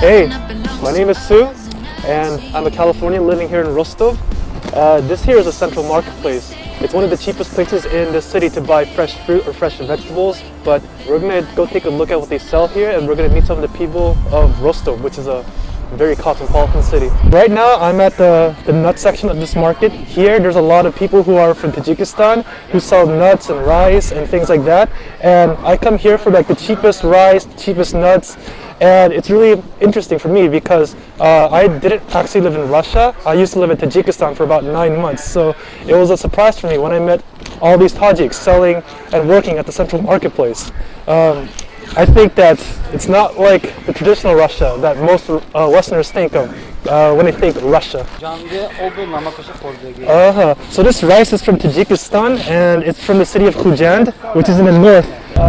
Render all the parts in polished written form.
Hey, my name is Sue, and I'm a Californian living here in Rostov. This here is a central marketplace. It's one of the cheapest places in the city to buy fresh fruit or fresh vegetables, but we're gonna go take a look at what they sell here, and we're gonna meet some of the people of Rostov, which is a very cosmopolitan city. Right now I'm at the nut section of this market. Here there's a lot of people who are from Tajikistan who sell nuts and rice and things like that, and I come here for like the cheapest rice, cheapest nuts, and it's really interesting for me because I didn't actually live in Russia. I used to live in Tajikistan for about 9 months, so it was a surprise for me when I met all these Tajiks selling and working at the central marketplace. I think that it's not like the traditional Russia that most Westerners think of when they think Russia. So this rice is from Tajikistan, and it's from the city of Khujand, which is in the north.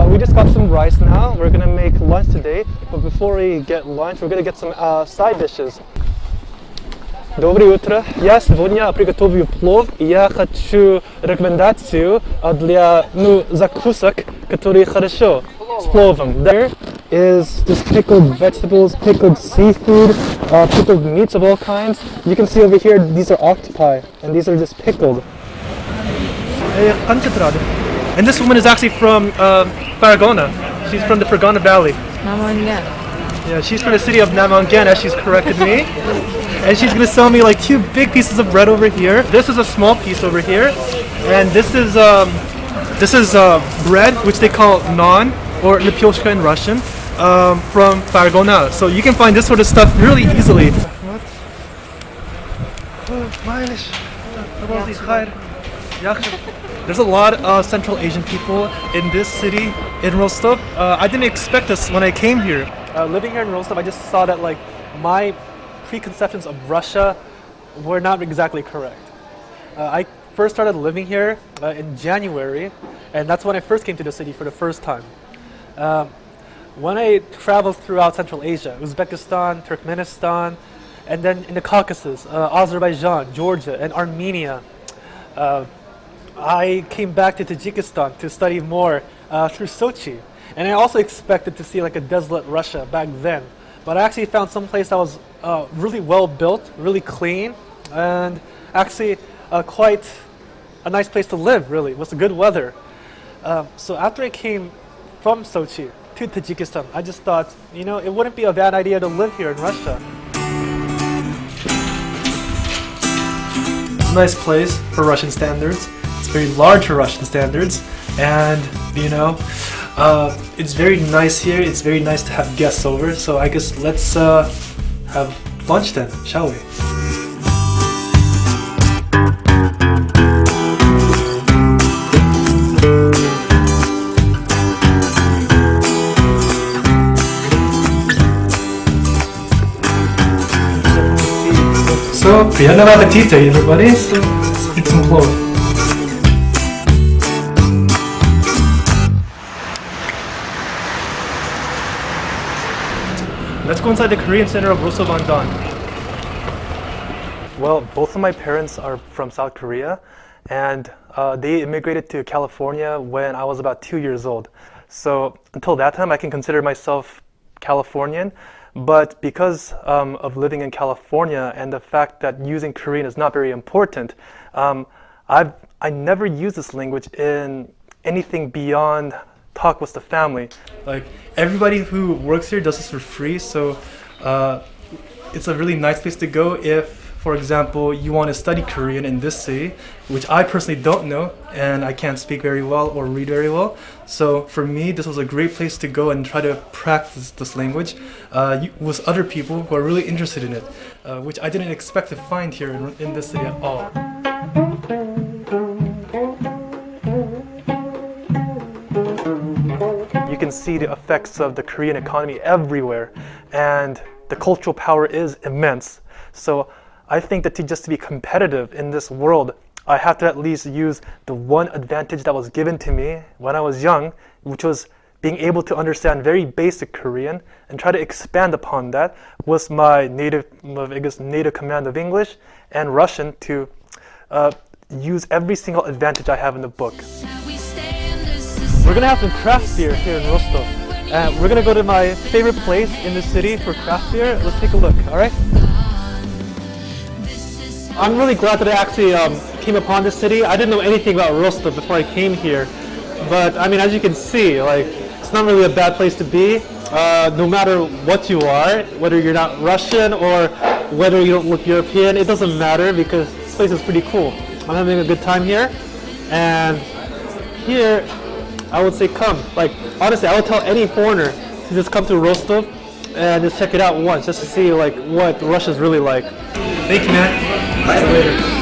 We just got some rice now. We're gonna make lunch today, but before we get lunch, we're gonna get some side dishes. Доброе утро. Я сегодня приготовлю плов, и я хочу рекомендацию для закусок, которые хорошо с пловом. There is just pickled vegetables, pickled seafood, pickled meats of all kinds. You can see over here, these are octopi, and these are just pickled. And this woman is actually from Fargona. She's from the Fergana Valley. Namangan. Yeah, she's from the city of Namangan, as she's corrected me. And she's gonna sell me like 2 big pieces of bread over here. This is a small piece over here, and this is bread, which they call naan or lepioshka in Russian, from Fargona. So you can find this sort of stuff really easily. There's a lot of Central Asian people in this city, in Rostov. I didn't expect this when I came here. Living here in Rostov, I just saw that like my preconceptions of Russia were not exactly correct. I first started living here in January, and that's when I first came to the city for the first time. When I traveled throughout Central Asia, Uzbekistan, Turkmenistan, and then in the Caucasus, Azerbaijan, Georgia, and Armenia, I came back to Tajikistan to study more through Sochi. And I also expected to see like a desolate Russia back then. But I actually found some place that was really well built, really clean, and actually quite a nice place to live, really, with good weather. So after I came from Sochi to Tajikistan, I just thought, you know, it wouldn't be a bad idea to live here in Russia. It's a nice place for Russian standards. It's very large for Russian standards, and you know, it's very nice here. It's very nice to have guests over. So I guess let's have lunch then, shall we? So, приятного аппетита, everybody. Let's eat some plov. Let's go inside the Korean center of Rostov-on-Don. Well, both of my parents are from South Korea, and they immigrated to California when I was about 2 years old. So until that time, I can consider myself Californian. But because of living in California and the fact that using Korean is not very important, I never use this language in anything beyond talk with the family. Like everybody who works here does this for free, so it's a really nice place to go if, for example, you want to study Korean in this city, which I personally don't know and I can't speak very well or read very well. So for me, this was a great place to go and try to practice this language with other people who are really interested in it, which I didn't expect to find here in this city at all. You can see the effects of the Korean economy everywhere, and the cultural power is immense. So I think that just to be competitive in this world, I have to at least use the one advantage that was given to me when I was young, which was being able to understand very basic Korean and try to expand upon that with my native command of English and Russian to use every single advantage I have in the book. We're gonna have some craft beer here in Rostov. We're gonna go to my favorite place in the city for craft beer. Let's take a look, alright? I'm really glad that I actually came upon this city. I didn't know anything about Rostov before I came here. But I mean, as you can see, like, it's not really a bad place to be. No matter what you are, whether you're not Russian or whether you don't look European, it doesn't matter because this place is pretty cool. I'm having a good time here, and here I would say come. Like, honestly, I would tell any foreigner to just come to Rostov and just check it out once, just to see like what Russia's really like. Thank you, man. See you later.